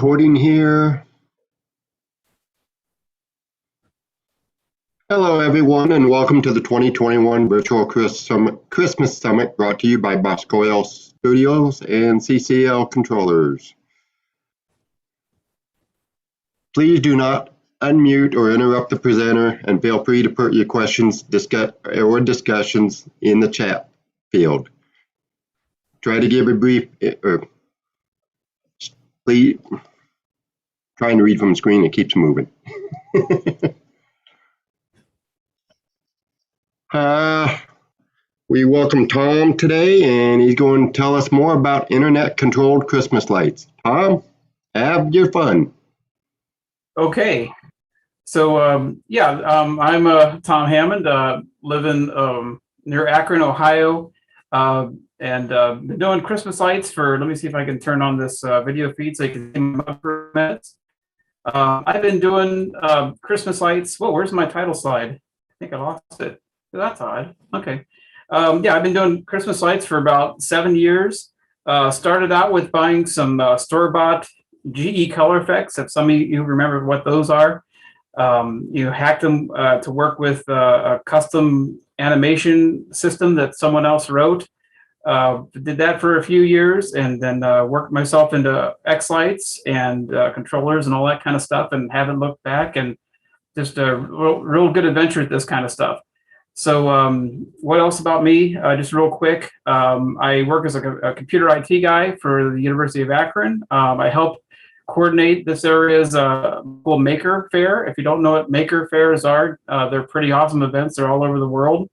recording here. Hello everyone and welcome to the 2021 Virtual Christmas Summit brought to you by Bosco Studios and CCL Controllers. Please do not unmute or interrupt the presenter and feel free to put your questions or discussions in the chat field. Try to give a brief, please, trying to read from the screen, it keeps moving. We welcome Tom today, and he's going to tell us more about internet-controlled Christmas lights. Tom, have your fun. Okay, so I'm Tom Hammond, living near Akron, Ohio, and been doing Christmas lights for, let me see if I can turn on this video feed so you can see them for a minute. I've been doing Christmas lights. Whoa, where's my title slide? I think I lost it. That's odd. Okay. Yeah, I've been doing Christmas lights for about 7 years. Started out with buying some store-bought GE color effects, if some of you remember what those are. You hacked them to work with a custom animation system that someone else wrote. Did that for a few years and then worked myself into X lights and controllers and all that kind of stuff, and haven't looked back, and just a real good adventure at this kind of stuff. So what else about me? Just real quick, I work as a computer IT guy for the University of Akron. I help coordinate this area's cool Maker Fair. If you don't know what Maker Fairs are, they're pretty awesome events. They're all over the world.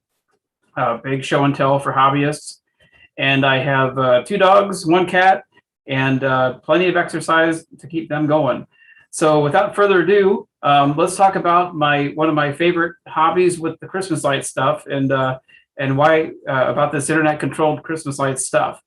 Big show and tell for hobbyists. And I have 2 dogs, 1 cat, and plenty of exercise to keep them going. So without further ado, let's talk about one of my favorite hobbies with the Christmas light stuff, and why about this internet-controlled Christmas light stuff.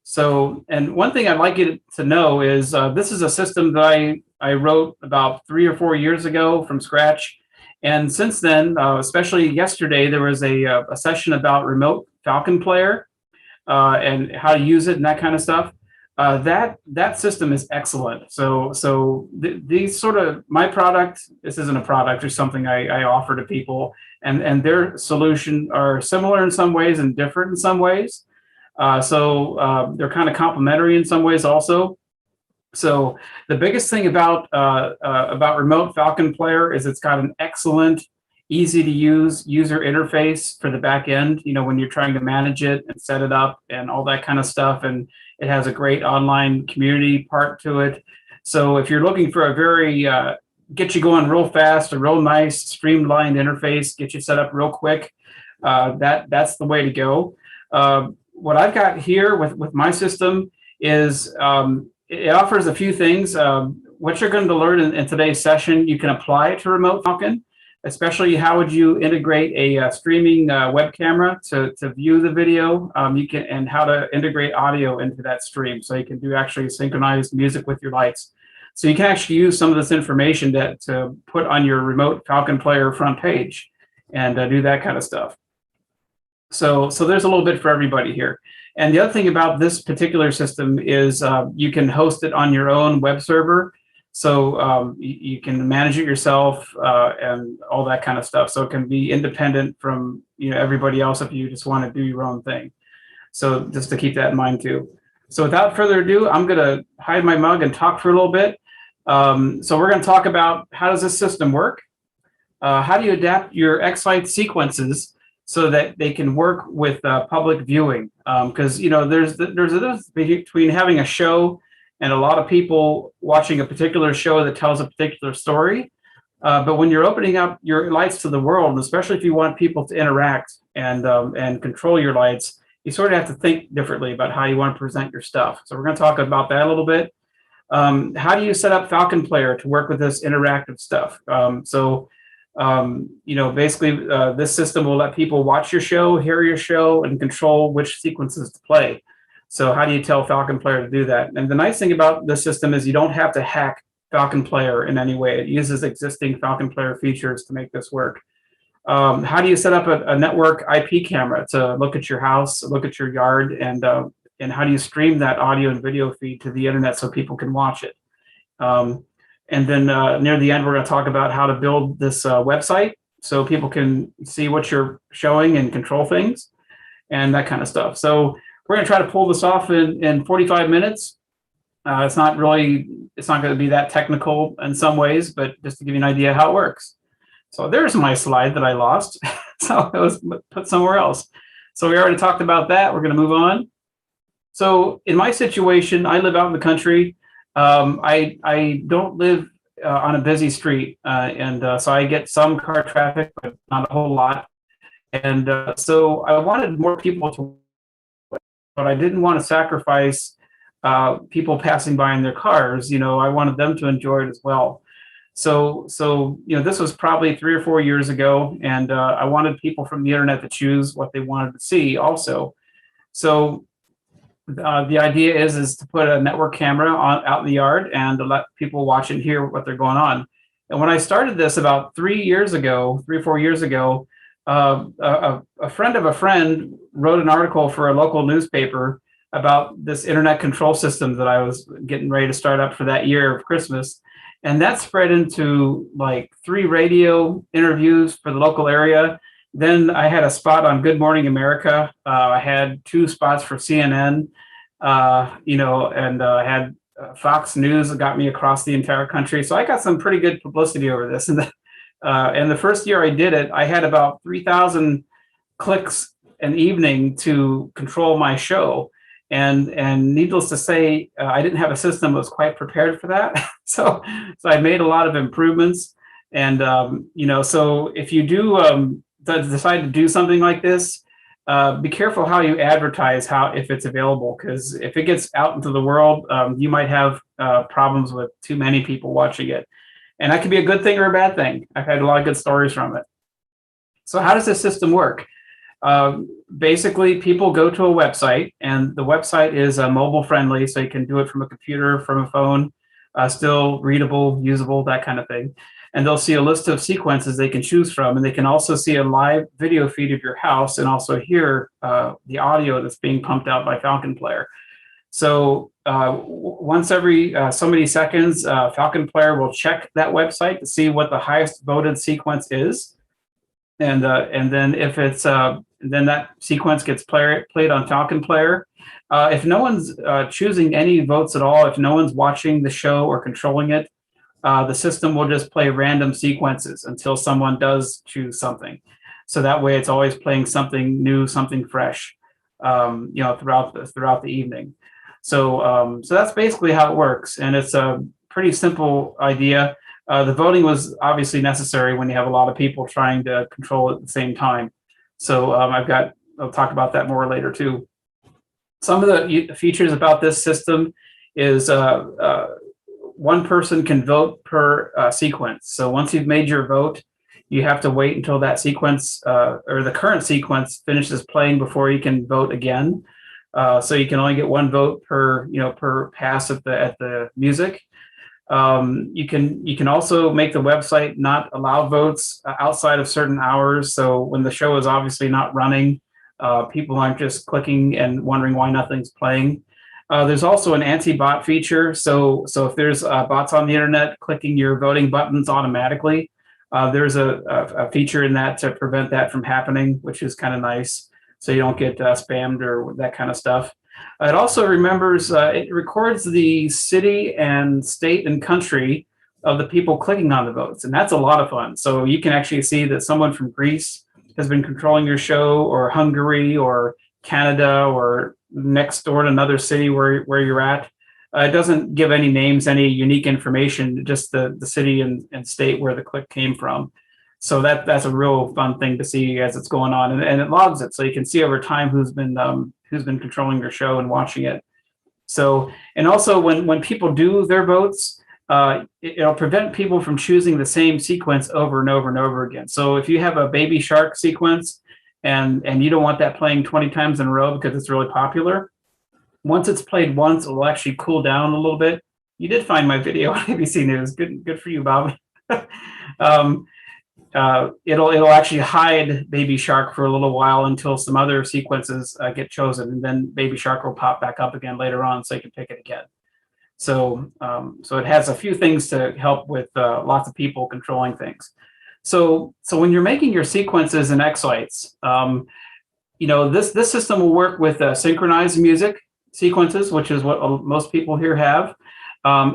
So, and one thing I'd like you to know is this is a system that I wrote about 3 or 4 years ago from scratch, and since then, especially yesterday, there was a session about remote Falcon Player and how to use it and that kind of stuff. That system is excellent. So these sort of, my product, this isn't a product or something I offer to people, and their solution are similar in some ways and different in some ways. They're kind of complementary in some ways also. So the biggest thing about remote Falcon Player is it's got an excellent, easy to use user interface for the back end, when you're trying to manage it and set it up and all that kind of stuff. And it has a great online community part to it. So if you're looking for a very, get you going real fast, a real nice streamlined interface, get you set up real quick, that's the way to go. What I've got here with my system is it offers a few things. What you're going to learn in today's session, you can apply it to Remote Falcon. Especially how would you integrate a streaming web camera to view the video, and how to integrate audio into that stream, so you can do actually synchronized music with your lights. So you can actually use some of this information to put on your remote Falcon Player front page and do that kind of stuff. So there's a little bit for everybody here. And the other thing about this particular system is you can host it on your own web server. So you can manage it yourself and all that kind of stuff. So it can be independent from everybody else if you just want to do your own thing. So just to keep that in mind too. So without further ado, I'm going to hide my mug and talk for a little bit. So we're going to talk about how does this system work? How do you adapt your X-Light sequences so that they can work with public viewing? Because there's a difference between having a show and a lot of people watching a particular show that tells a particular story. But when you're opening up your lights to the world, and especially if you want people to interact and control your lights, you sort of have to think differently about how you want to present your stuff. So we're going to talk about that a little bit. How do you set up Falcon Player to work with this interactive stuff? Basically, this system will let people watch your show, hear your show, and control which sequences to play. So how do you tell Falcon Player to do that? And the nice thing about this system is you don't have to hack Falcon Player in any way. It uses existing Falcon Player features to make this work. How do you set up a network IP camera to look at your house, look at your yard, and how do you stream that audio and video feed to the internet so people can watch it? And then near the end, we're going to talk about how to build this website so people can see what you're showing and control things and that kind of stuff. So we're going to try to pull this off in 45 minutes. It's not going to be that technical in some ways, but just to give you an idea how it works. So there's my slide that I lost. So it was put somewhere else. So we already talked about that. We're going to move on. So in my situation, I live out in the country. I don't live on a busy street, and so I get some car traffic, but not a whole lot. And so I wanted more people to, but I didn't want to sacrifice people passing by in their cars. I wanted them to enjoy it as well. So this was probably 3 or 4 years ago, and I wanted people from the internet to choose what they wanted to see also. So the idea is to put a network camera out in the yard and to let people watch and hear what they're going on. And when I started this about 3 or 4 years ago, a friend of a friend wrote an article for a local newspaper about this internet control system that I was getting ready to start up for that year of Christmas. And that spread into like 3 radio interviews for the local area. Then I had a spot on Good Morning America. I had 2 spots for CNN, and I had Fox News that got me across the entire country. So I got some pretty good publicity over this. And the first year I did it, I had about 3,000 clicks an evening to control my show. And needless to say, I didn't have a system that was quite prepared for that. So I made a lot of improvements. And, so if you do decide to do something like this, be careful how you advertise if it's available, because if it gets out into the world, you might have problems with too many people watching it. And that could be a good thing or a bad thing. I've had a lot of good stories from it. So how does this system work? Basically, people go to a website, and the website is mobile friendly, so you can do it from a computer, from a phone, still readable, usable, that kind of thing. And they'll see a list of sequences they can choose from, and they can also see a live video feed of your house and also hear the audio that's being pumped out by Falcon Player. So once every so many seconds, Falcon Player will check that website to see what the highest voted sequence is. And then if it's then that sequence gets played on Falcon Player. If no one's choosing any votes at all, if no one's watching the show or controlling it, the system will just play random sequences until someone does choose something. So that way, it's always playing something new, something fresh, throughout the evening. So that's basically how it works, and it's a pretty simple idea. The voting was obviously necessary when you have a lot of people trying to control it at the same time. So I'll talk about that more later too. Some of the features about this system is one person can vote per sequence. So once you've made your vote, you have to wait until that sequence or the current sequence finishes playing before you can vote again. So you can only get 1 vote per pass at the music. You can also make the website not allow votes outside of certain hours. So when the show is obviously not running, people aren't just clicking and wondering why nothing's playing. There's also an anti-bot feature. So if there's bots on the internet clicking your voting buttons automatically, there's a feature in that to prevent that from happening, which is kind of nice. So you don't get spammed or that kind of stuff. It also it records the city and state and country of the people clicking on the votes. And that's a lot of fun. So you can actually see that someone from Greece has been controlling your show, or Hungary, or Canada, or next door to another city where you're at. It doesn't give any names, any unique information, just the city and state where the click came from. So that's a real fun thing to see as it's going on, and it logs it, so you can see over time who's been controlling your show and watching it. So, and also when people do their votes, it'll prevent people from choosing the same sequence over and over and over again. So if you have a Baby Shark sequence and you don't want that playing 20 times in a row because it's really popular, once it's played once, it will actually cool down a little bit. You did find my video on ABC News. Good for you, Bob. It'll actually hide Baby Shark for a little while until some other sequences get chosen, and then Baby Shark will pop back up again later on, so you can pick it again. So it has a few things to help with lots of people controlling things. So when you're making your sequences in X-Lights, this system will work with synchronized music sequences, which is what most people here have.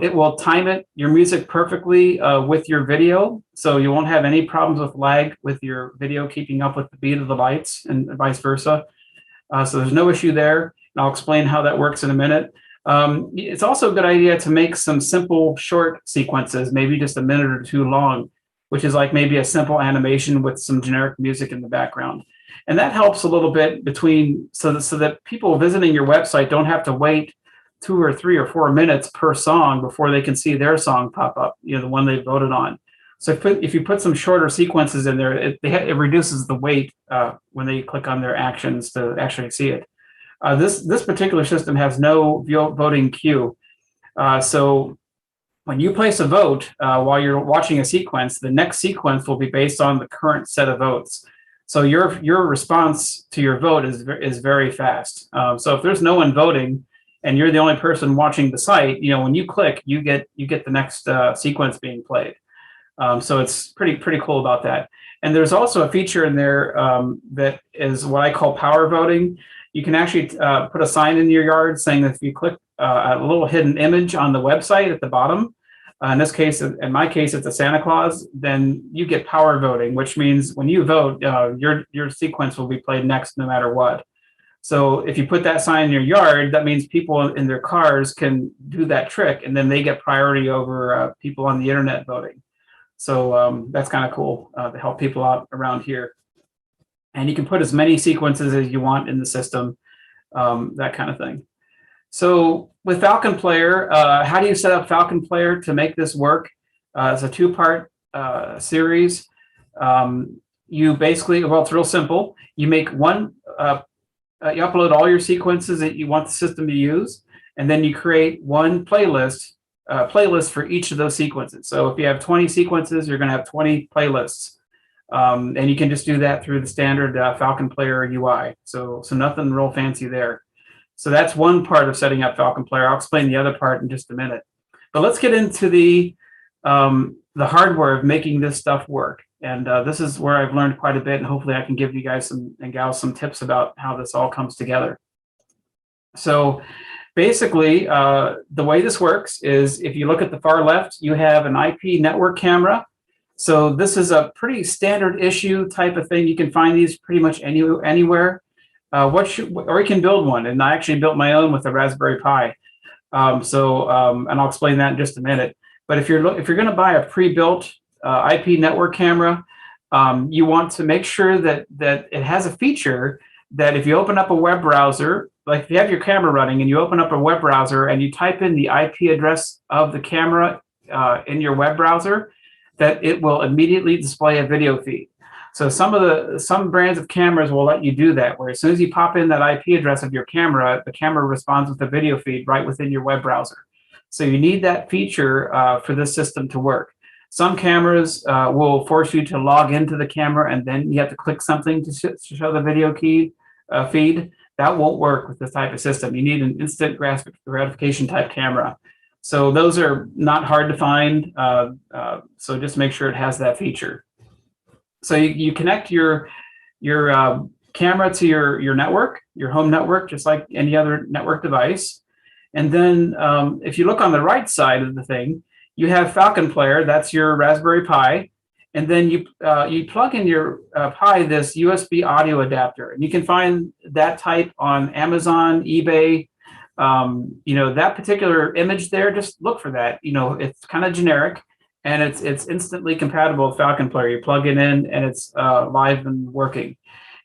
It will time your music perfectly with your video, so you won't have any problems with lag with your video keeping up with the beat of the lights and vice versa. So there's no issue there, and I'll explain how that works in a minute. It's also a good idea to make some simple short sequences, maybe just a minute or two long, which is like maybe a simple animation with some generic music in the background. And that helps a little bit so that people visiting your website don't have to wait 2 or 3 or 4 minutes per song before they can see their song pop up, the one they voted on. So if you put some shorter sequences in there, it reduces the wait when they click on their actions to actually see it. This particular system has no voting queue. So when you place a vote while you're watching a sequence, the next sequence will be based on the current set of votes. So your response to your vote is very fast. So if there's no one voting and you're the only person watching the site, when you click, you get the next sequence being played. So it's pretty cool about that. And there's also a feature in there that is what I call power voting. You can actually put a sign in your yard saying that if you click a little hidden image on the website at the bottom, in my case, it's a Santa Claus, then you get power voting, which means when you vote, your sequence will be played next no matter what. So if you put that sign in your yard, that means people in their cars can do that trick, and then they get priority over people on the internet voting. So that's kind of cool to help people out around here. And you can put as many sequences as you want in the system, that kind of thing. So with Falcon Player, how do you set up Falcon Player to make this work? It's a 2-part series. You basically, well, it's real simple. You make one, you upload all your sequences that you want the system to use, and then you create one playlist for each of those sequences. So if you have 20 sequences, you're going to have 20 playlists. And you can just do that through the standard Falcon Player UI. So nothing real fancy there. So that's one part of setting up Falcon Player. I'll explain the other part in just a minute. But let's get into the hardware of making this stuff work. And this is where I've learned quite a bit, and hopefully I can give you guys and gals some tips about how this all comes together. So basically, the way this works is if you look at the far left, you have an IP network camera. So this is a pretty standard issue type of thing. You can find these pretty much anywhere. Or you can build one, and I actually built my own with a Raspberry Pi. And I'll explain that in just a minute. But if you're going to buy a pre-built IP network camera, you want to make sure that it has a feature that if you open up a web browser, like if you have your camera running and you open up a web browser and you type in the IP address of the camera in your web browser, that it will immediately display a video feed. So some brands of cameras will let you do that, where as soon as you pop in that IP address of your camera, the camera responds with a video feed right within your web browser. So you need that feature for this system to work. Some cameras will force you to log into the camera and then you have to click something to show the video feed. That won't work with this type of system. You need an instant gratification type camera. So those are not hard to find. So just make sure it has that feature. So you connect your camera to your network, your home network, just like any other network device. And then if you look on the right side of the thing, you have Falcon Player. That's your Raspberry Pi. And then you plug in your Pi this USB audio adapter. And you can find that type on Amazon, eBay. That particular image there, just look for that. It's kind of generic. And it's instantly compatible with Falcon Player. You plug it in and it's live and working.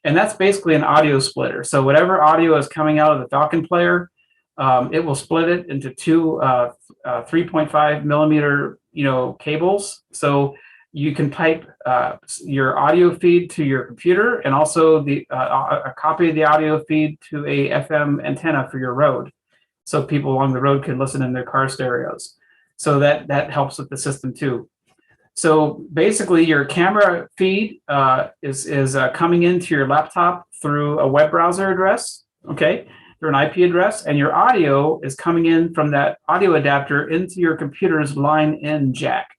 And that's basically an audio splitter. So whatever audio is coming out of the Falcon Player, it will split it into two 3.5 millimeter cables. So you can pipe your audio feed to your computer and also a copy of the audio feed to a FM antenna for your road. So people along the road can listen in their car stereos. So that helps with the system too. So basically your camera feed is coming into your laptop through a web browser address, okay? through an IP address, and your audio is coming in from that audio adapter into your computer's line in jack.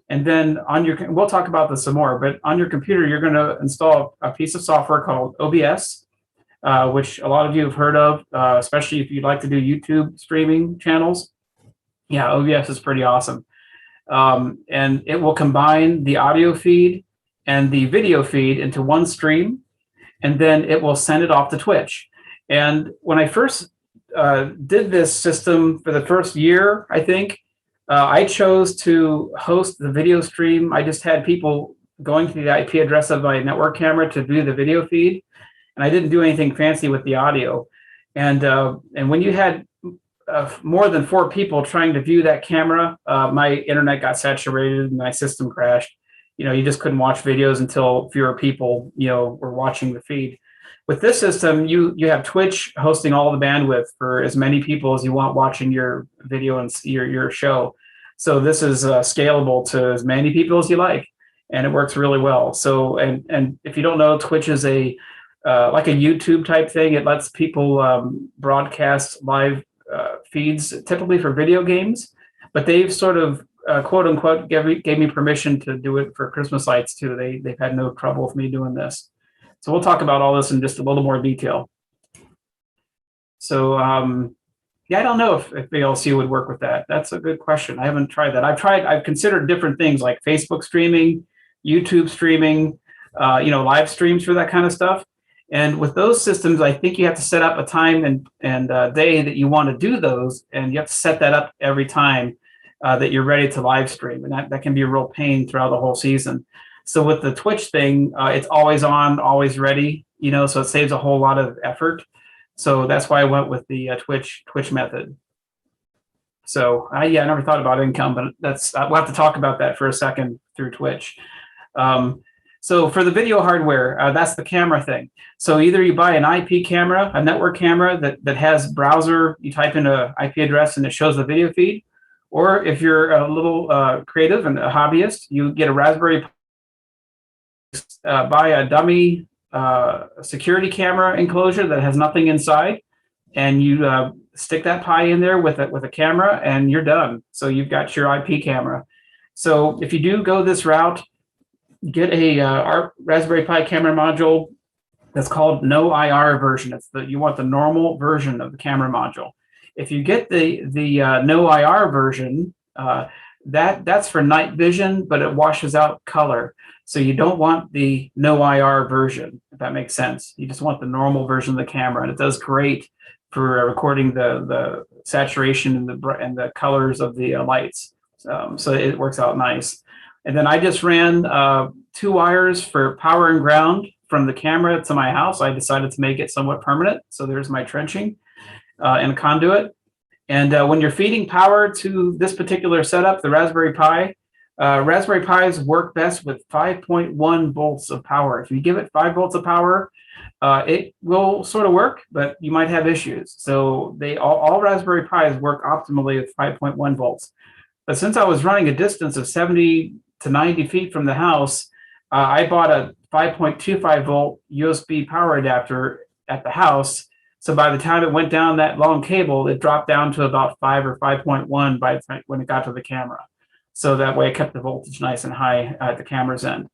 And then on your, we'll talk about this some more, but on your computer, you're going to install a piece of software called OBS, which a lot of you have heard of, especially if you'd like to do YouTube streaming channels. Yeah, OBS is pretty awesome. And it will combine the audio feed and the video feed into one stream, and then it will send it off to Twitch. And when I first did this system for the first year, I think, I chose to host the video stream. I just had people going to the IP address of my network camera to view the video feed, and I didn't do anything fancy with the audio. And when you had more than 4 people trying to view that camera, my internet got saturated and my system crashed. You just couldn't watch videos until fewer people, were watching the feed. With this system, you have Twitch hosting all the bandwidth for as many people as you want watching your video and your show. So this is scalable to as many people as you like, and it works really well. So, and if you don't know, Twitch is a like a YouTube type thing. It lets people broadcast live feeds, typically for video games, but they've sort of quote unquote gave me permission to do it for Christmas lights too. They've had no trouble with me doing this. So we'll talk about all this in just a little more detail. So yeah, I don't know if VLC would work with that. That's a good question. I haven't tried that. I've considered different things like Facebook streaming, YouTube streaming, live streams for that kind of stuff. And with those systems, I think you have to set up a time and day that you want to do those, and you have to set that up every time that you're ready to live stream, and that can be a real pain throughout the whole season. So with the Twitch thing, it's always on, always ready, so it saves a whole lot of effort. So that's why I went with the Twitch method. So yeah, I never thought about income, but we'll have to talk about that for a second through Twitch. So for the video hardware, that's the camera thing. So either you buy an IP camera, a network camera that has browser, you type in an IP address and it shows the video feed, or if you're a little creative and a hobbyist, you get a Raspberry Pi, buy a dummy security camera enclosure that has nothing inside, and you stick that Pi in there with a camera, and you're done. So you've got your IP camera. So if you do go this route, get a Raspberry Pi camera module that's called no IR version. You want the normal version of the camera module. If you get the no IR version, that's for night vision, but it washes out color. So you don't want the no IR version, if that makes sense. You just want the normal version of the camera, and it does great for recording the saturation and the colors of the lights. So it works out nice. And then I just ran 2 wires for power and ground from the camera to my house. I decided to make it somewhat permanent. So there's my trenching and conduit. And when you're feeding power to this particular setup, the Raspberry Pi, Raspberry Pis work best with 5.1 volts of power. If you give it 5 volts of power, it will sort of work, but you might have issues. So all Raspberry Pis work optimally with 5.1 volts. But since I was running a distance of 70 to 90 feet from the house, I bought a 5.25 volt USB power adapter at the house. So by the time it went down that long cable, it dropped down to about 5 or 5.1 by the time when it got to the camera. So that way it kept the voltage nice and high at the camera's end.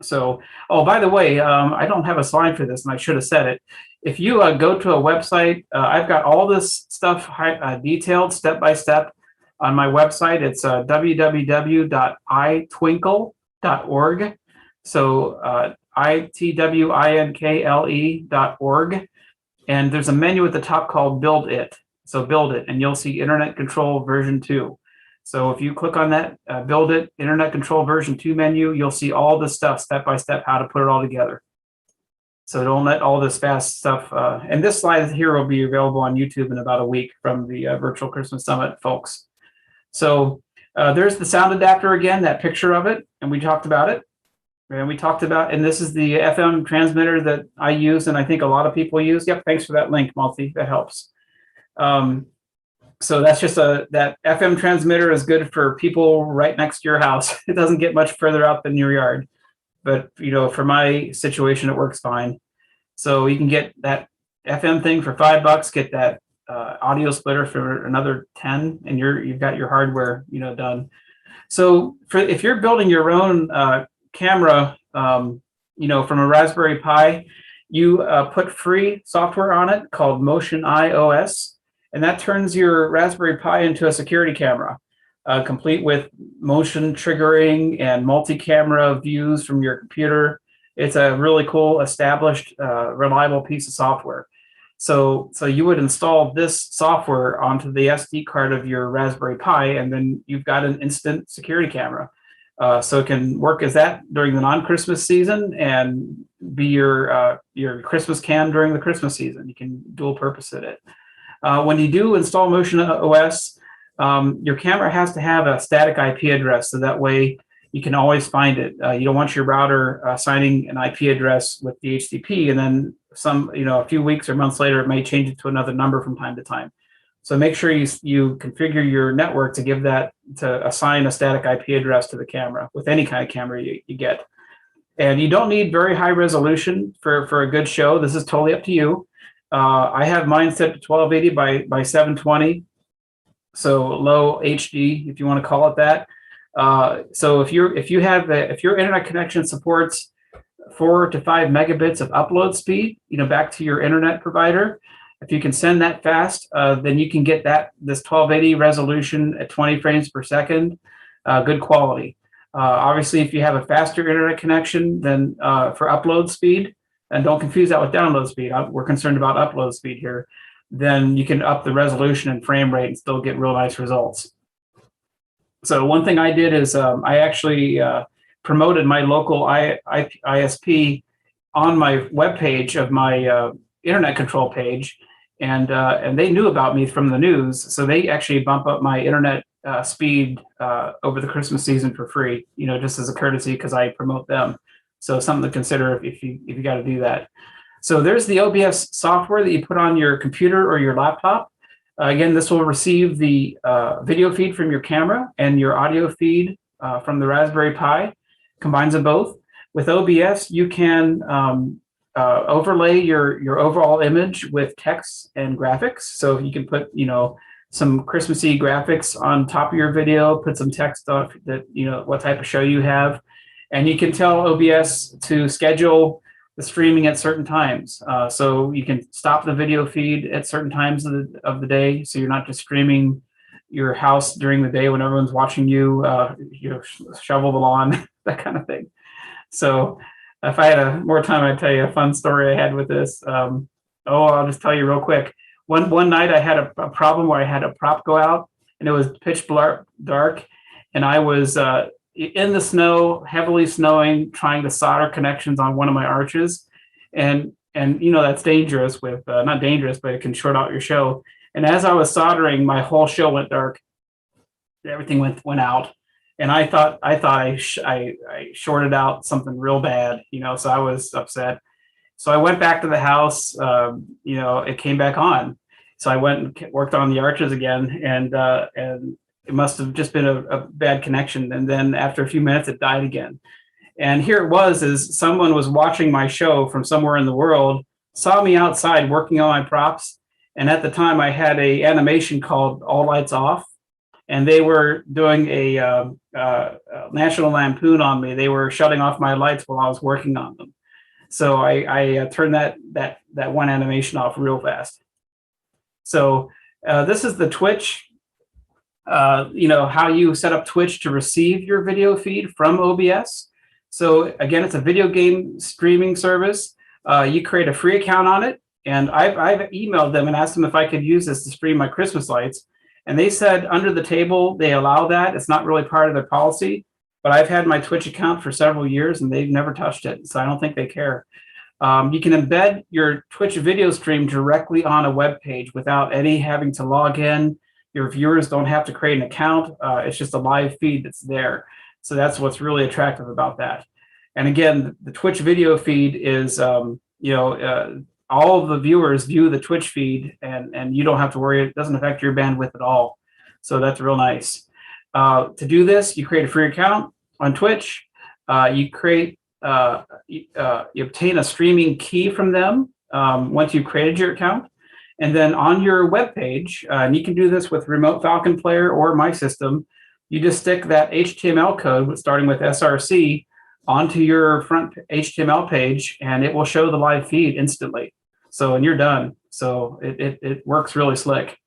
So, oh, by the way, I don't have a slide for this, and I should have said it. If you go to a website, I've got all this stuff detailed step-by-step on my website. It's www.itwinkle.org. So itwinkle.org. And there's a menu at the top called Build It. So build it, and you'll see Internet Control version 2. So if you click on that Build It, Internet Control version 2 menu, you'll see all the stuff step-by-step, how to put it all together. So don't let all this fast stuff, and this slide here will be available on YouTube in about a week from the Virtual Christmas Summit folks. So there's the sound adapter again, that picture of it, and we talked about it. And this is the FM transmitter that I use, and I think a lot of people use. Yep, thanks for that link, Malti. That helps. So that's just that FM transmitter is good for people right next to your house. It doesn't get much further out than your yard, but for my situation, it works fine. So you can get that FM thing for $5, get that audio splitter for another 10, and you've got your hardware, done. So if you're building your own camera, from a Raspberry Pi, you put free software on it called Motion iOS, and that turns your Raspberry Pi into a security camera, complete with motion triggering and multi-camera views from your computer. It's a really cool, established, reliable piece of software. So you would install this software onto the SD card of your Raspberry Pi, and then you've got an instant security camera. So it can work as that during the non-Christmas season and be your Christmas cam during the Christmas season. You can dual purpose it. When you do install Motion OS, your camera has to have a static IP address, so that way you can always find it. You don't want your router assigning an IP address with DHCP, and then a few weeks or months later, it may change it to another number from time to time. So make sure you configure your network to assign a static IP address to the camera with any kind of camera you get. And you don't need very high resolution for a good show. This is totally up to you. I have mine set to 1280 by 720, so low HD, if you want to call it that. So if your internet connection supports 4 to 5 megabits of upload speed, back to your internet provider, if you can send that fast, then you can get this 1280 resolution at 20 frames per second, good quality. Obviously, if you have a faster internet connection, then for upload speed, and don't confuse that with download speed, we're concerned about upload speed here, then you can up the resolution and frame rate and still get real nice results. So one thing I did is I actually promoted my local ISP on my webpage of my internet control page, and they knew about me from the news, so they actually bump up my internet speed over the Christmas season for free, just as a courtesy because I promote them. So something to consider if you got to do that. So there's the OBS software that you put on your computer or your laptop. Again, this will receive the video feed from your camera and your audio feed from the Raspberry Pi, combines them both. With OBS, you can overlay your overall image with text and graphics. So you can put, some Christmassy graphics on top of your video, put some text on that, what type of show you have. And you can tell OBS to schedule the streaming at certain times. So you can stop the video feed at certain times of the day. So you're not just streaming your house during the day when everyone's watching you, shovel the lawn, that kind of thing. So if I had more time, I'd tell you a fun story I had with this. I'll just tell you real quick. One night I had a problem where I had a prop go out, and it was pitch dark, and I was in the snow, heavily snowing, trying to solder connections on one of my arches, and that's dangerous with not dangerous, but it can short out your show. And as I was soldering, my whole show went dark. Everything went out, and I thought I shorted out something real bad, so I was upset. So I went back to the house. It came back on. So I went and worked on the arches again, and it must have just been a bad connection. And then after a few minutes, it died again. And here it was, is someone was watching my show from somewhere in the world, saw me outside working on my props. And at the time I had a animation called All Lights Off, and they were doing a National Lampoon on me. They were shutting off my lights while I was working on them. So I turned that one animation off real fast. So this is the Twitch, how you set up Twitch to receive your video feed from OBS. So again, it's a video game streaming service. You create a free account on it, and I've emailed them and asked them if I could use this to stream my Christmas lights. And they said under the table, they allow that. It's not really part of their policy, but I've had my Twitch account for several years and they've never touched it. So I don't think they care. You can embed your Twitch video stream directly on a web page without any having to log in. Your viewers don't have to create an account. It's just a live feed that's there. So that's what's really attractive about that. And again, the Twitch video feed is, all of the viewers view the Twitch feed, and you don't have to worry. It doesn't affect your bandwidth at all. So that's real nice. To do this, you create a free account on Twitch. You obtain a streaming key from them once you've created your account. And then on your web page, and you can do this with Remote Falcon Player or My System, you just stick that HTML code starting with SRC onto your front HTML page, and it will show the live feed instantly. So, and you're done. So it works really slick.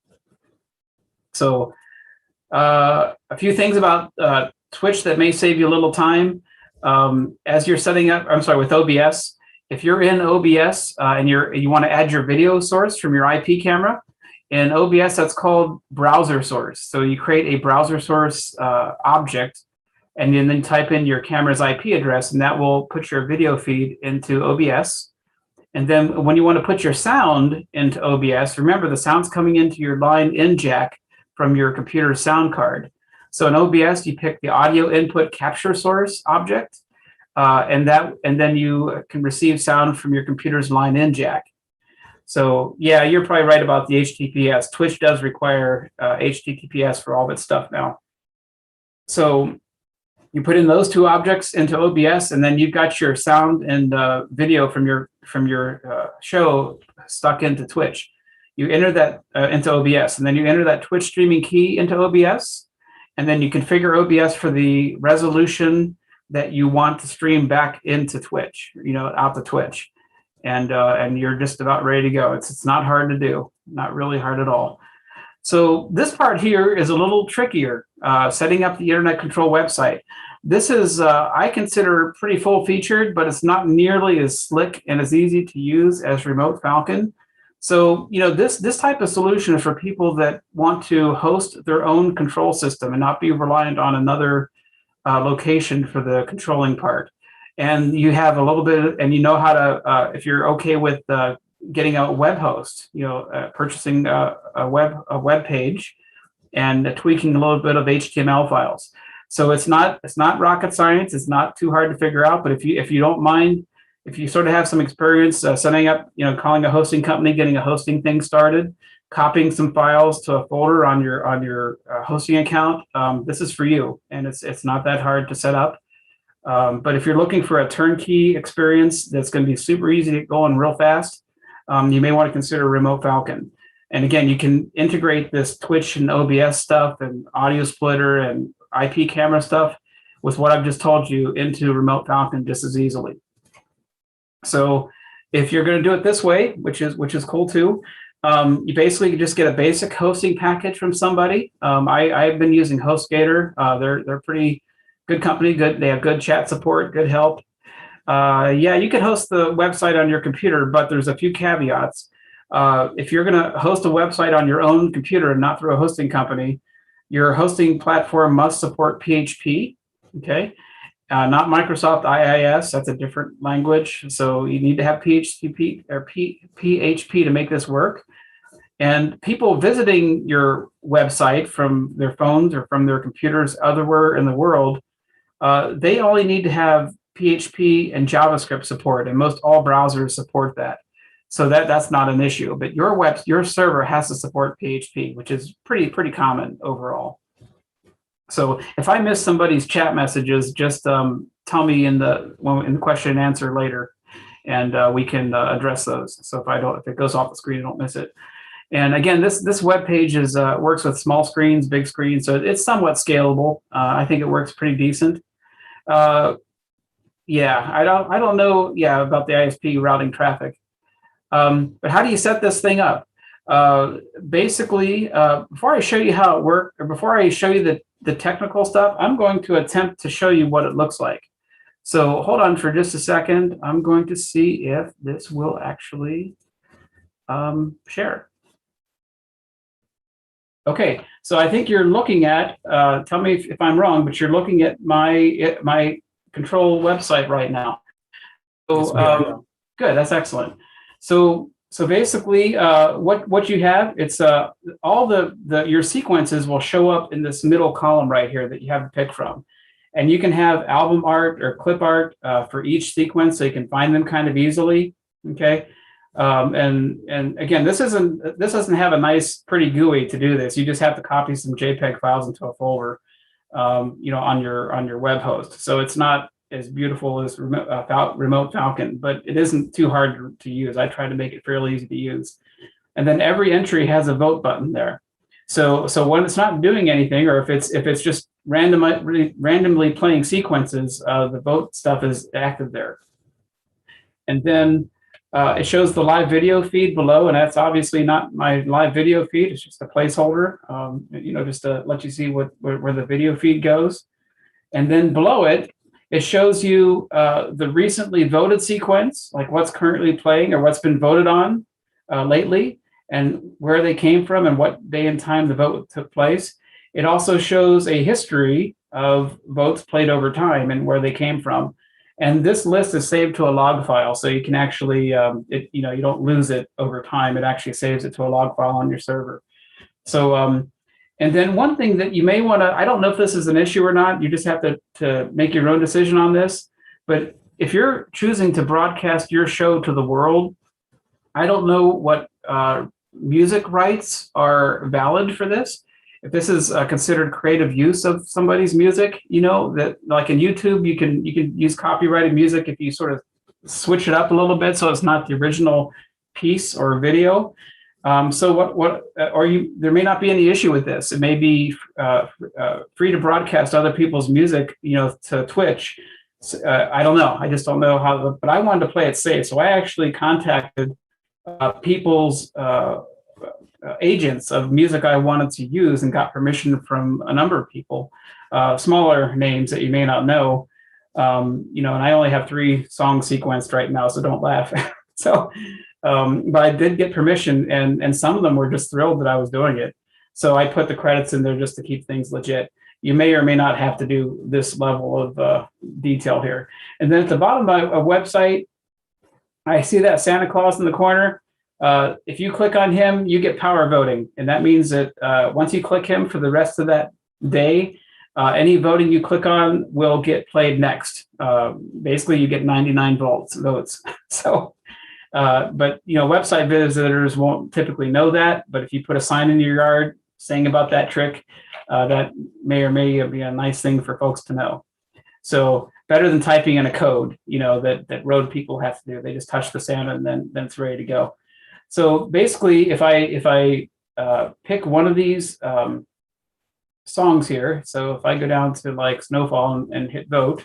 So a few things about Twitch that may save you a little time. As you're setting up, I'm sorry, with OBS, if you're in OBS and you want to add your video source from your IP camera, in OBS, that's called browser source. So you create a browser source object, and then type in your camera's IP address, and that will put your video feed into OBS. And then when you want to put your sound into OBS, remember the sound's coming into your line in jack from your computer's sound card. So in OBS, you pick the audio input capture source object, and then you can receive sound from your computer's line in jack. So yeah, you're probably right about the HTTPS. Twitch does require HTTPS for all of its stuff now. So you put in those two objects into OBS, and then you've got your sound and video from your show stuck into Twitch. You enter that into OBS, and then you enter that Twitch streaming key into OBS, and then you configure OBS for the resolution that you want to stream back into Twitch, out to Twitch. And you're just about ready to go. It's not hard to do, not really hard at all. So this part here is a little trickier, setting up the Internet Control website. This is, I consider, pretty full-featured, but it's not nearly as slick and as easy to use as Remote Falcon. So, this type of solution is for people that want to host their own control system and not be reliant on another location for the controlling part. And you have a little bit, and you know how to, if you're okay with getting a web host, purchasing a web page and tweaking a little bit of HTML files. So it's not rocket science. It's not too hard to figure out. But if you don't mind, if you sort of have some experience setting up, calling a hosting company, getting a hosting thing started, copying some files to a folder on your hosting account, this is for you. And it's not that hard to set up. But if you're looking for a turnkey experience that's going to be super easy to get going real fast, you may want to consider Remote Falcon. And again, you can integrate this Twitch and OBS stuff and audio splitter and IP camera stuff with what I've just told you into Remote Falcon just as easily. So if you're going to do it this way, which is cool too, you basically just get a basic hosting package from somebody. I've been using HostGator. They're pretty good company. Good. They have good chat support, good help. Yeah, you can host the website on your computer, but there's a few caveats. If you're going to host a website on your own computer and not through a hosting company, your hosting platform must support PHP. Okay. Not Microsoft IIS, that's a different language. So you need to have PHP or PHP to make this work. And people visiting your website from their phones or from their computers elsewhere in the world, they only need to have PHP and JavaScript support, and most all browsers support that. So that's not an issue. But your server has to support PHP, which is pretty common overall. So if I miss somebody's chat messages, just tell me in the question and answer later, and we can address those. So if it goes off the screen, I don't miss it. And again, this web page works with small screens, big screens, so it's somewhat scalable. I think it works pretty decent. Yeah, I don't know about the ISP routing traffic, but how do you set this thing up? Basically, before I show you how it works, or before I show you the technical stuff, I'm going to attempt to show you what it looks like. So hold on for just a second. I'm going to see if this will actually share. Okay, so I think you're looking at, tell me if I'm wrong, but you're looking at my control website right now. So good, that's excellent. So basically, what you have, it's all your sequences will show up in this middle column right here that you have to pick from, and you can have album art or clip art for each sequence, so you can find them kind of easily. Okay, and again, this doesn't have a nice, pretty GUI to do this. You just have to copy some JPEG files into a folder, on your web host. So it's not as beautiful as remote Falcon, but it isn't too hard to use. I try to make it fairly easy to use. And then every entry has a vote button there. So when it's not doing anything, or if it's just randomly playing sequences, the vote stuff is active there. And then it shows the live video feed below, and that's obviously not my live video feed. It's just a placeholder, just to let you see where the video feed goes. And then below it, it shows you the recently voted sequence, like what's currently playing or what's been voted on lately, and where they came from and what day and time the vote took place. It also shows a history of votes played over time and where they came from. And this list is saved to a log file, so you can actually, you don't lose it over time. It actually saves it to a log file on your server. So, and then one thing that you may want to, I don't know if this is an issue or not, you just have to make your own decision on this, but if you're choosing to broadcast your show to the world, I don't know what music rights are valid for this. If this is considered creative use of somebody's music, that like in YouTube, you can use copyrighted music if you sort of switch it up a little bit so it's not the original piece or video. So there may not be any issue with this. It may be free to broadcast other people's music, to Twitch. I don't know. I just don't know how. But I wanted to play it safe, so I actually contacted people's agents of music I wanted to use and got permission from a number of people, smaller names that you may not know. And I only have 3 songs sequenced right now, so don't laugh. So, but I did get permission, and some of them were just thrilled that I was doing it. So I put the credits in there just to keep things legit. You may or may not have to do this level of detail here. And then at the bottom of my website, I see that Santa Claus in the corner. If you click on him, you get power voting. And that means that once you click him for the rest of that day, any voting you click on will get played next. Basically, you get 99 votes. So, but website visitors won't typically know that. But if you put a sign in your yard saying about that trick, that may or may be a nice thing for folks to know. So better than typing in a code, that road people have to do. They just touch the Santa and then it's ready to go. So basically, if I pick one of these songs here, so if I go down to like Snowfall and hit vote,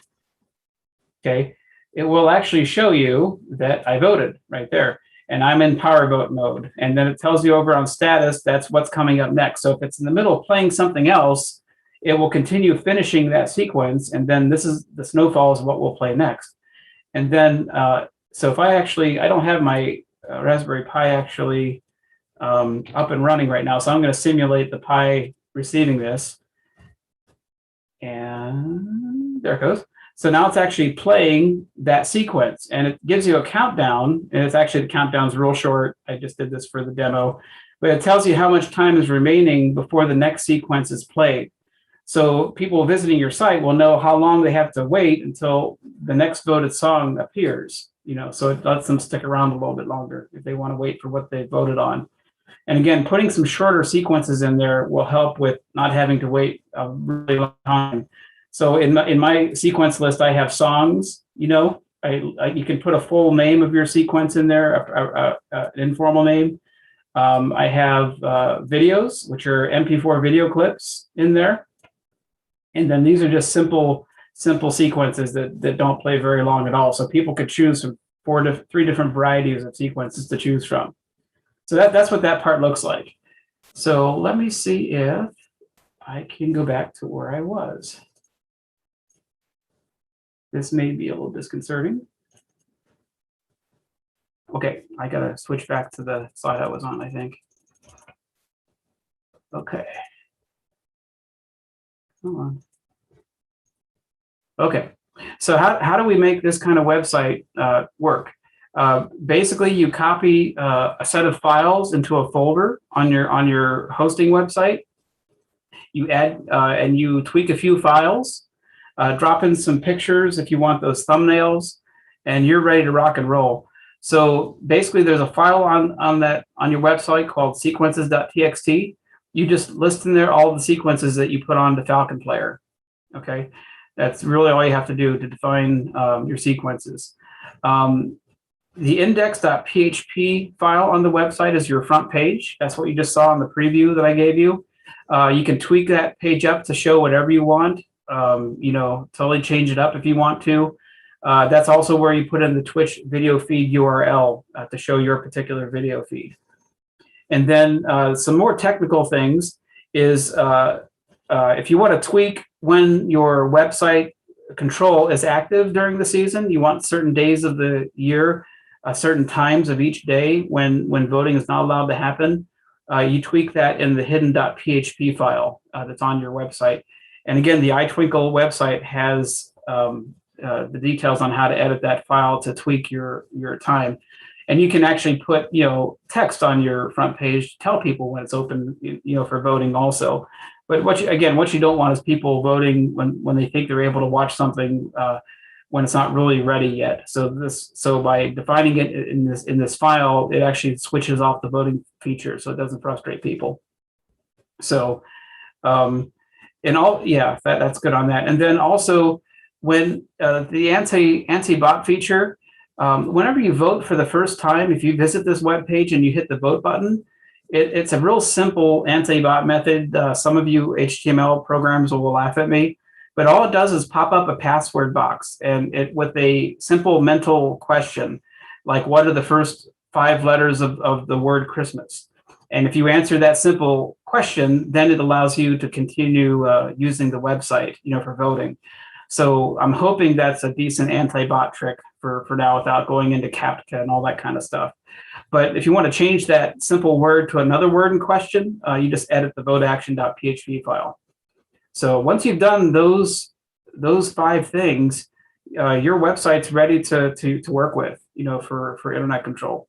okay, it will actually show you that I voted right there. And I'm in power vote mode. And then it tells you over on status, that's what's coming up next. So if it's in the middle of playing something else, it will continue finishing that sequence. And then this is the Snowfall is what we'll play next. And then, so if I don't have my Raspberry Pi actually up and running right now. So I'm going to simulate the Pi receiving this. And there it goes. So now it's actually playing that sequence, and it gives you a countdown, and it's actually, the countdown's real short. I just did this for the demo, but it tells you how much time is remaining before the next sequence is played. So people visiting your site will know how long they have to wait until the next voted song appears, so it lets them stick around a little bit longer if they want to wait for what they voted on. And again, putting some shorter sequences in there will help with not having to wait a really long time. So in my sequence list, I have songs, you can put a full name of your sequence in there, an informal name. I have videos, which are MP4 video clips in there. And then these are just simple sequences that don't play very long at all. So people could choose from 3 different varieties of sequences to choose from. So that's what that part looks like. So let me see if I can go back to where I was. This may be a little disconcerting. Okay, I gotta switch back to the slide I was on, I think. Okay. Come on. Okay, so how do we make this kind of website work? Basically, you copy a set of files into a folder on your hosting website. You add and you tweak a few files. Drop in some pictures if you want those thumbnails, and you're ready to rock and roll. So basically, there's a file on your website called sequences.txt. You just list in there all the sequences that you put on the Falcon Player. Okay. That's really all you have to do to define your sequences. The index.php file on the website is your front page. That's what you just saw in the preview that I gave you. You can tweak that page up to show whatever you want. Totally change it up if you want to. That's also where you put in the Twitch video feed URL to show your particular video feed. And then some more technical things is if you want to tweak when your website control is active during the season, you want certain days of the year, certain times of each day when voting is not allowed to happen, you tweak that in the hidden.php file that's on your website. And again, the iTwinkle website has the details on how to edit that file to tweak your time. And you can actually put, text on your front page to tell people when it's open, for voting also. But what you don't want is people voting when they think they're able to watch something when it's not really ready yet. So by defining it in this file, it actually switches off the voting feature, so it doesn't frustrate people. So, that's good on that. And then also when the anti-bot feature. Whenever you vote for the first time, if you visit this web page and you hit the vote button, it's a real simple anti-bot method. Some of you HTML programs will laugh at me, but all it does is pop up a password box and with a simple mental question, like what are the first 5 letters of the word Christmas? And if you answer that simple question, then it allows you to continue using the website, for voting. So I'm hoping that's a decent anti-bot trick for now without going into CAPTCHA and all that kind of stuff. But if you want to change that simple word to another word in question, you just edit the voteaction.php file. So once you've done those 5 things, your website's ready to work with, for internet control.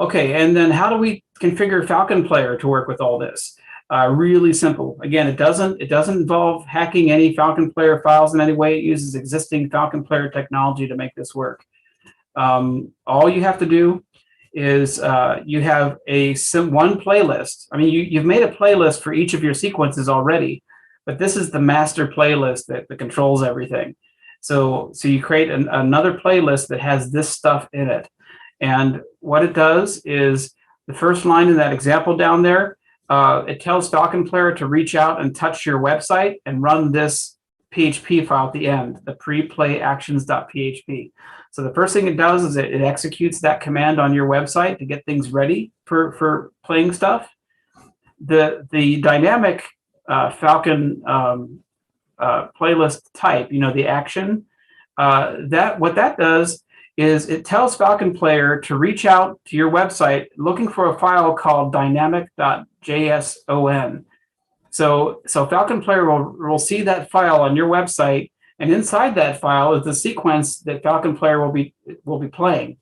Okay, and then how do we configure Falcon Player to work with all this? Really simple. Again, it doesn't involve hacking any Falcon Player files in any way. It uses existing Falcon Player technology to make this work. All you have to do is you have one playlist. I mean, you've made a playlist for each of your sequences already, but this is the master playlist that controls everything. So you create another playlist that has this stuff in it. And what it does is the first line in that example down there, it tells Falcon Player to reach out and touch your website and run this PHP file at the end, the preplayactions.php. So the first thing it does is it executes that command on your website to get things ready for playing stuff. The dynamic Falcon playlist type, the action, what that does is it tells Falcon Player to reach out to your website looking for a file called dynamic.json. So Falcon Player will see that file on your website, and inside that file is the sequence that Falcon Player will be playing.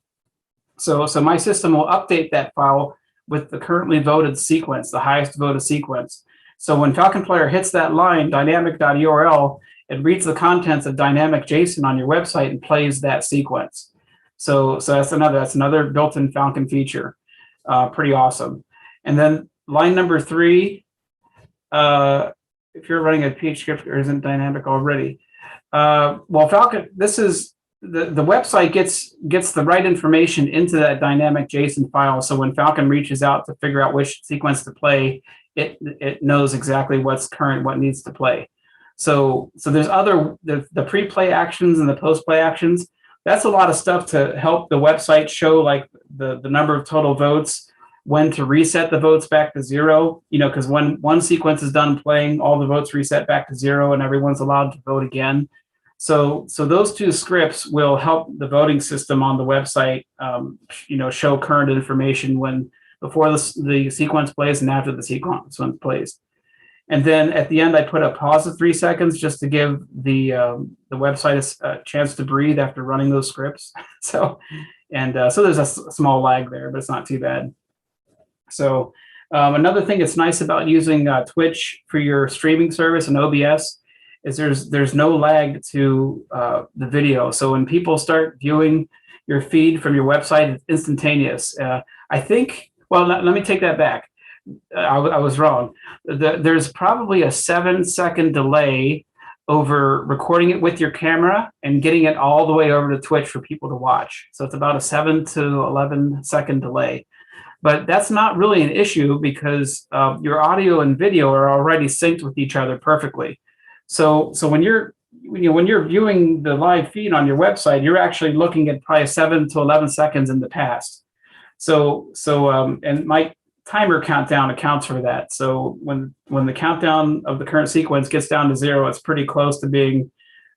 So my system will update that file with the currently voted sequence, the highest voted sequence. So when Falcon Player hits that line, dynamic.url, it reads the contents of dynamic JSON on your website and plays that sequence. So that's another built-in Falcon feature. Pretty awesome. And then line number 3, if you're running a PHP script or isn't dynamic already, Falcon, this is the website gets the right information into that dynamic JSON file. So when Falcon reaches out to figure out which sequence to play, it knows exactly what's current, what needs to play. So there's the pre-play actions and the post-play actions. That's a lot of stuff to help the website show like the number of total votes, when to reset the votes back to 0, because when one sequence is done playing, all the votes reset back to 0 and everyone's allowed to vote again. So those 2 scripts will help the voting system on the website, show current information before the sequence plays and after the sequence plays. And then at the end, I put a pause of 3 seconds just to give the website a chance to breathe after running those scripts. So there's a small lag there, but it's not too bad. So another thing that's nice about using Twitch for your streaming service and OBS is there's no lag to the video. So when people start viewing your feed from your website, it's instantaneous. Let me take that back. I was wrong. There's probably a 7-second delay over recording it with your camera and getting it all the way over to Twitch for people to watch. So it's about a 7 to 11-second delay. But that's not really an issue because your audio and video are already synced with each other perfectly. So when you're viewing the live feed on your website, you're actually looking at probably 7 to 11 seconds in the past. And my timer countdown accounts for that. So when the countdown of the current sequence gets down to 0, it's pretty close to being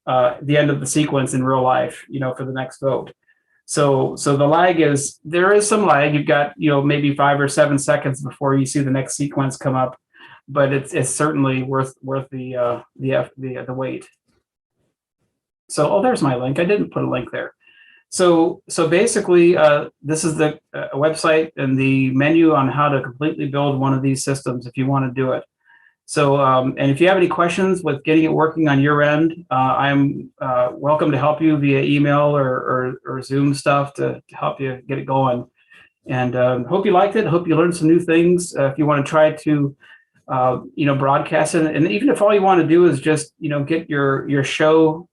the end of the sequence in real life, for the next vote. So the lag there is some lag. You've got, maybe 5 or 7 seconds before you see the next sequence come up, but it's certainly worth the wait. So, there's my link. I didn't put a link there. So basically, this is the website and the menu on how to completely build one of these systems if you want to do it. So, and if you have any questions with getting it working on your end, I'm welcome to help you via email or Zoom stuff to help you get it going. And hope you liked it. Hope you learned some new things. If you want to try to, broadcast it, and even if all you want to do is just, get your show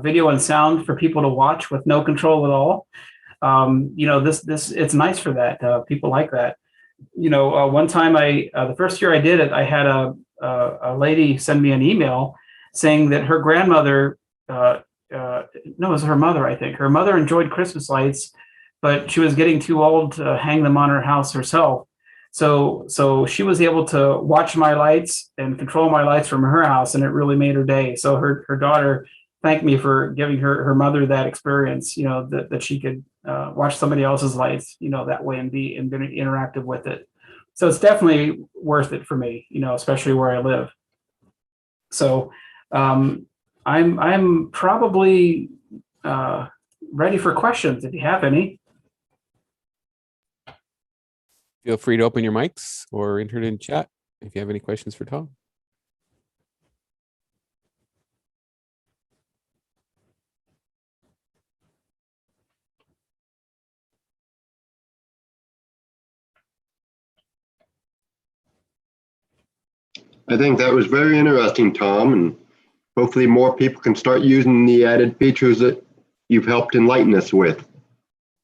video and sound for people to watch with no control at all, this it's nice for that. People like that. One time the first year I did it, I had a lady send me an email saying that her grandmother, no, it was her mother, I think. Her mother enjoyed Christmas lights, but she was getting too old to hang them on her house herself. So she was able to watch my lights and control my lights from her house, and it really made her day. So her daughter thanked me for giving her mother that experience, that she could watch somebody else's lights, that way and be interactive with it. So it's definitely worth it for me, especially where I live. So I'm probably ready for questions if you have any. Feel free to open your mics or enter it in chat if you have any questions for Tom. I think that was very interesting, Tom, and hopefully more people can start using the added features that you've helped enlighten us with.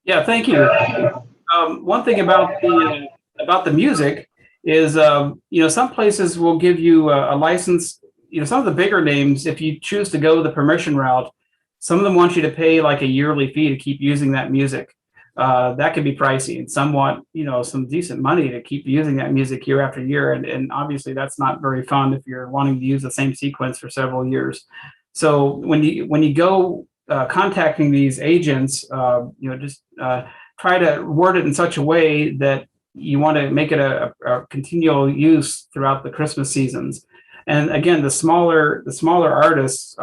Yeah, thank you. One thing about the music is, some places will give you a license. Some of the bigger names, if you choose to go the permission route, some of them want you to pay like a yearly fee to keep using that music. That can be pricey, and some want, some decent money to keep using that music year after year. And obviously that's not very fun if you're wanting to use the same sequence for several years. So when you go contacting these agents, just try to word it in such a way that you want to make it a continual use throughout the Christmas seasons. And again, the smaller artists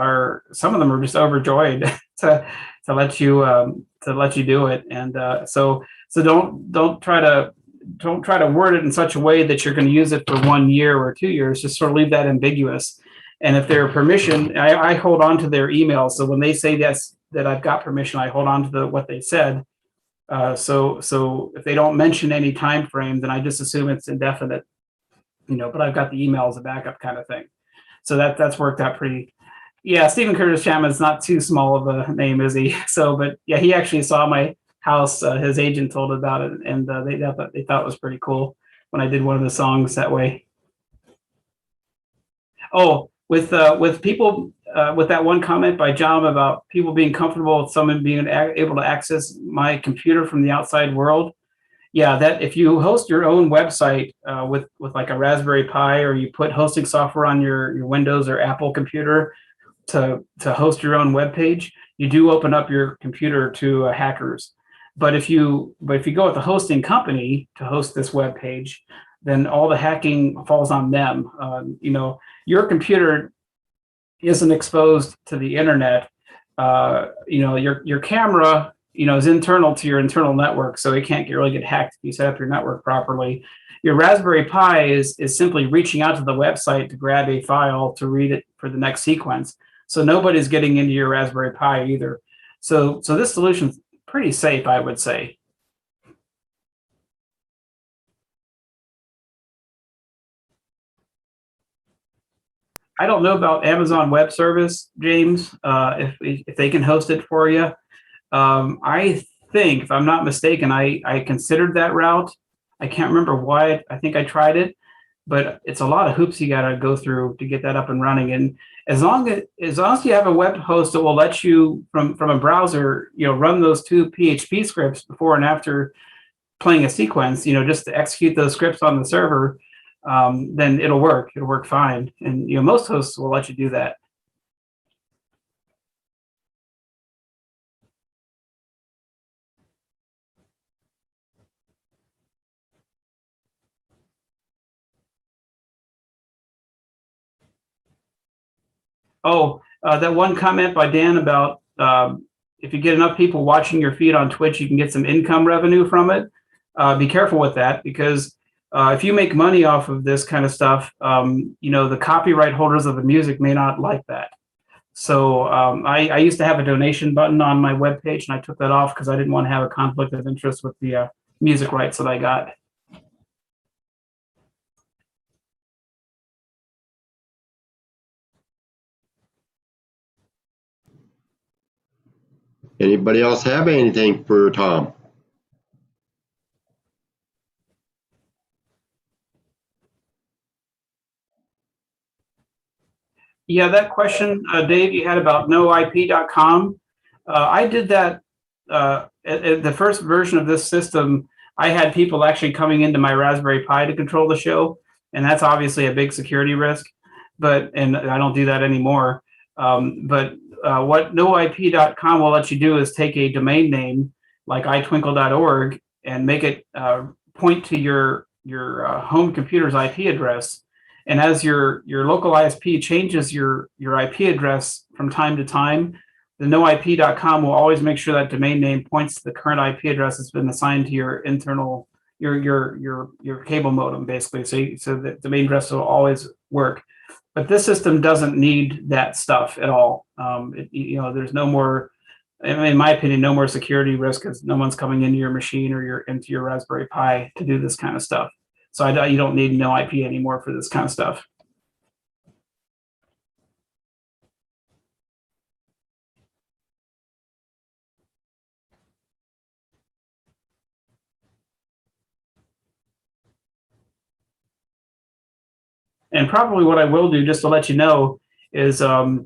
some of them are just overjoyed to let you do it. And so don't try to word it in such a way that you're going to use it for 1 year or 2 years. Just sort of leave that ambiguous. And if they're permission, I hold on to their email. So when they say that I've got permission, I hold on to what they said. So if they don't mention any time frame, then I just assume it's indefinite, but I've got the email as a backup kind of thing. So that's worked out pretty. Yeah, Stephen Curtis Chapman's not too small of a name, is he? So, but yeah, he actually saw my house. His agent told about it, and they thought it was pretty cool when I did one of the songs that way. Oh, with people, with that one comment by John about people being comfortable with someone being able to access my computer from the outside world. Yeah, that if you host your own website with like a Raspberry Pi, or you put hosting software on your Windows or Apple computer to host your own web page, you do open up your computer to hackers. But if you go with the hosting company to host this web page, then all the hacking falls on them. Your computer isn't exposed to the internet. Your camera, is internal to your internal network, so it can't really get hacked if you set up your network properly. Your Raspberry Pi is simply reaching out to the website to grab a file to read it for the next sequence. So nobody's getting into your Raspberry Pi either. So this solution's pretty safe, I would say. I don't know about Amazon Web Service, James, if they can host it for you. I think, if I'm not mistaken, I considered that route. I can't remember why. I think I tried it, but it's a lot of hoops you got to go through to get that up and running. And as long as you have a web host that will let you from a browser, run those 2 PHP scripts before and after playing a sequence, just to execute those scripts on the server, then it'll work. It'll work fine. And most hosts will let you do that. Oh, that one comment by Dan about if you get enough people watching your feed on Twitch, you can get some income revenue from it. Be careful with that, because if you make money off of this kind of stuff, the copyright holders of the music may not like that. So I used to have a donation button on my webpage, and I took that off because I didn't want to have a conflict of interest with the music rights that I got. Anybody else have anything for Tom? Yeah, that question, Dave, you had about noip.com. I did that at the first version of this system. I had people actually coming into my Raspberry Pi to control the show, and that's obviously a big security risk. And I don't do that anymore. But what noip.com will let you do is take a domain name like itwinkle.org and make it point to your home computer's IP address. And as your local ISP changes your IP address from time to time, the noip.com will always make sure that domain name points to the current IP address that's been assigned to your internal your cable modem, basically. So the domain address will always work. But this system doesn't need that stuff at all. There's no more, in my opinion, no more security risk, because no one's coming into your machine or into your Raspberry Pi to do this kind of stuff. So you don't need no IP anymore for this kind of stuff. And probably what I will do, just to let you know, is I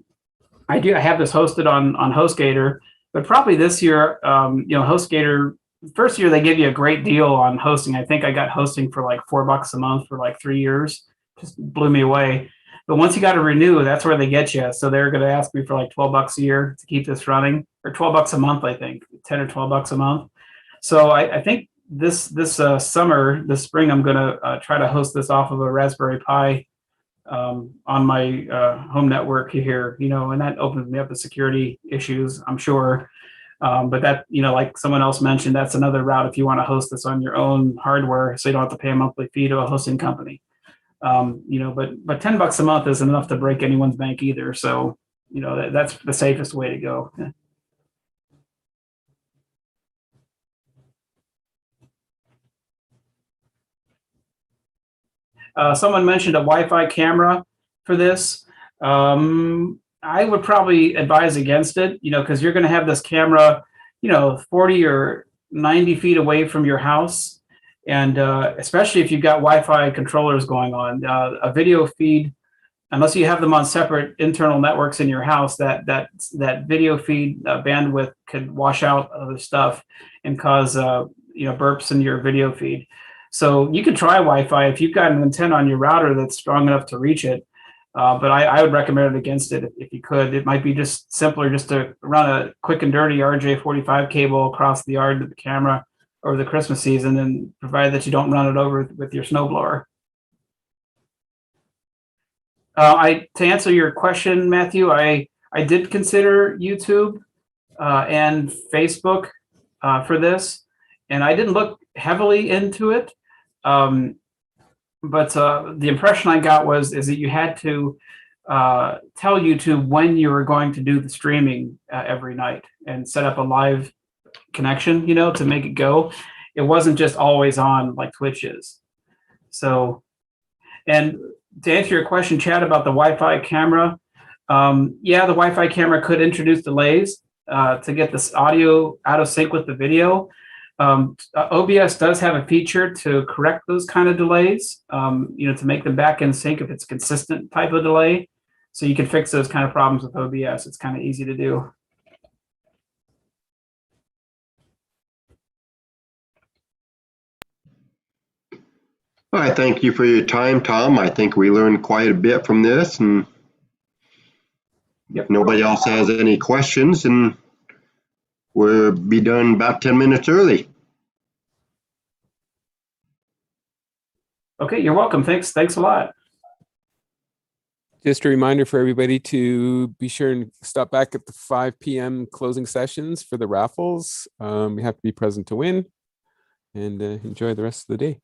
have this hosted on HostGator, but probably this year, HostGator, first year they give you a great deal on hosting. I think I got hosting for like $4 a month for like 3 years. Just blew me away. But once you got to renew, that's where they get you. So they're going to ask me for like $12 a year to keep this running, or $12 a month, I think, 10 or $12 a month. So I think this summer, this spring, I'm going to try to host this off of a Raspberry Pi on my home network here, and that opens me up to security issues, I'm sure. But that, like someone else mentioned, that's another route if you want to host this on your own hardware, so you don't have to pay a monthly fee to a hosting company. But $10 a month isn't enough to break anyone's bank either. So, that's the safest way to go. Someone mentioned a Wi-Fi camera for this. I would probably advise against it, because you're going to have this camera, 40 or 90 feet away from your house. And especially if you've got Wi-Fi controllers going on, a video feed, unless you have them on separate internal networks in your house, that video feed bandwidth could wash out other stuff and cause burps in your video feed. So you could try Wi-Fi if you've got an antenna on your router that's strong enough to reach it. But I would recommend it against it if you could. It might be just simpler just to run a quick and dirty RJ45 cable across the yard to the camera over the Christmas season, and provided that you don't run it over with your snowblower. To answer your question, Matthew, I did consider YouTube and Facebook for this, and I didn't look heavily into it. But the impression I got is that you had to tell YouTube when you were going to do the streaming every night and set up a live connection, to make it go. It wasn't just always on like Twitch is. So, and to answer your question, Chad, about the Wi-Fi camera, yeah, the Wi-Fi camera could introduce delays to get this audio out of sync with the video. OBS does have a feature to correct those kind of delays, to make them back in sync if it's a consistent type of delay. So you can fix those kind of problems with OBS. It's kind of easy to do. All right, thank you for your time, Tom. I think we learned quite a bit from this, and Yep. if nobody else has any questions, and we'll be done about 10 minutes early. Okay, you're welcome. Thanks a lot. Just a reminder for everybody to be sure and stop back at the 5 p.m. closing sessions for the raffles. You have to be present to win, and enjoy the rest of the day.